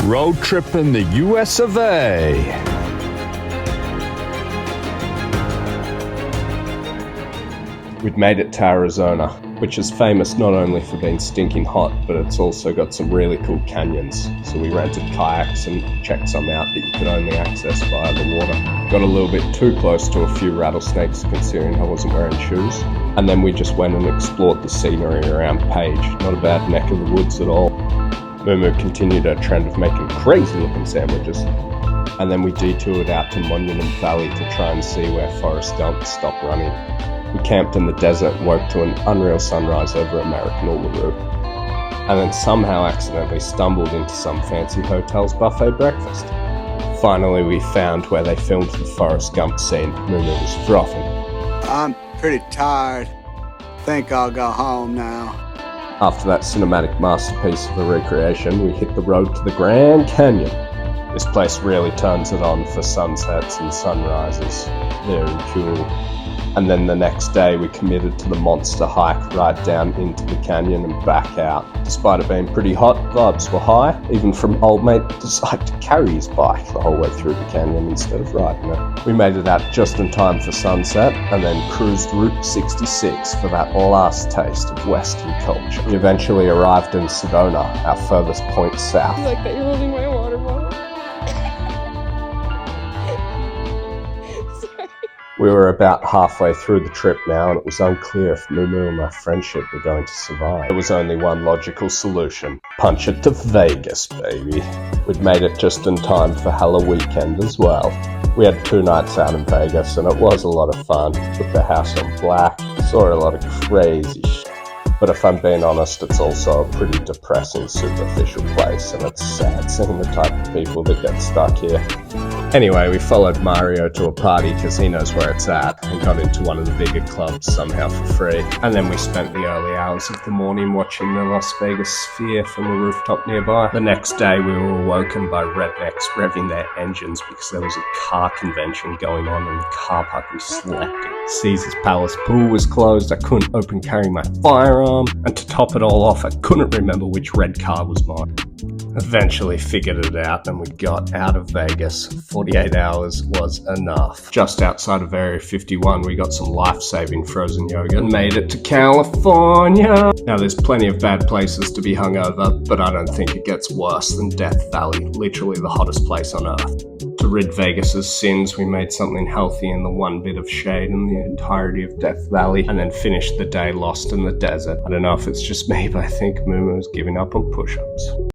Road trip in the US of A. We'd made it to Arizona, which is famous not only for being stinking hot, but it's also got some really cool canyons. So we rented kayaks and checked some out that you could only access via the water. Got a little bit too close to a few rattlesnakes considering I wasn't wearing shoes. And then we just went and explored the scenery around Page. Not a bad neck of the woods at all. Moo continued her trend of making crazy looking sandwiches. And then we detoured out to Monument Valley to try and see where Forrest Gump stopped running. We camped in the desert and woke to an unreal sunrise over American Uluru. And then somehow accidentally stumbled into some fancy hotel's buffet breakfast. Finally we found where they filmed the Forrest Gump scene. Moo was frothing. I'm pretty tired. Think I'll go home now. After that cinematic masterpiece of a recreation, we hit the road to the Grand Canyon. This place really turns it on for sunsets and sunrises. Very cool. And then the next day we committed to the monster hike right down into the canyon and back out. Despite it being pretty hot, vibes were high, even from old mate decided to carry his bike the whole way through the canyon instead of riding it. We made it out just in time for sunset and then cruised Route 66 for that last taste of Western culture. We eventually arrived in Sedona, our furthest point south. I like that you're holding my water bottle. We were about halfway through the trip now, and it was unclear if Moo and my friendship were going to survive. There was only one logical solution. Punch it to Vegas, baby. We'd made it just in time for Halloween weekend as well. We had 2 nights out in Vegas, and it was a lot of fun. Put the house on black, saw a lot of crazy shit. But if I'm being honest, it's also a pretty depressing, superficial place, and it's sad seeing the type of people that get stuck here. Anyway, we followed Mario to a party because he knows where it's at and got into one of the bigger clubs somehow for free. And then we spent the early hours of the morning watching the Las Vegas Sphere from a rooftop nearby. The next day we were awoken by rednecks revving their engines because there was a car convention going on in the car park we slept in. Caesar's Palace pool was closed, I couldn't open carry my firearm, and to top it all off I couldn't remember which red car was mine. Eventually figured it out and we got out of Vegas. 48 hours was enough. Just outside of Area 51 we got some life-saving frozen yogurt and made it to California. Now there's plenty of bad places to be hungover, but I don't think it gets worse than Death Valley, literally the hottest place on earth. To rid Vegas's sins, we made something healthy in the one bit of shade in the entirety of Death Valley, and then finished the day lost in the desert. I don't know if it's just me, but I think Moo was giving up on push-ups.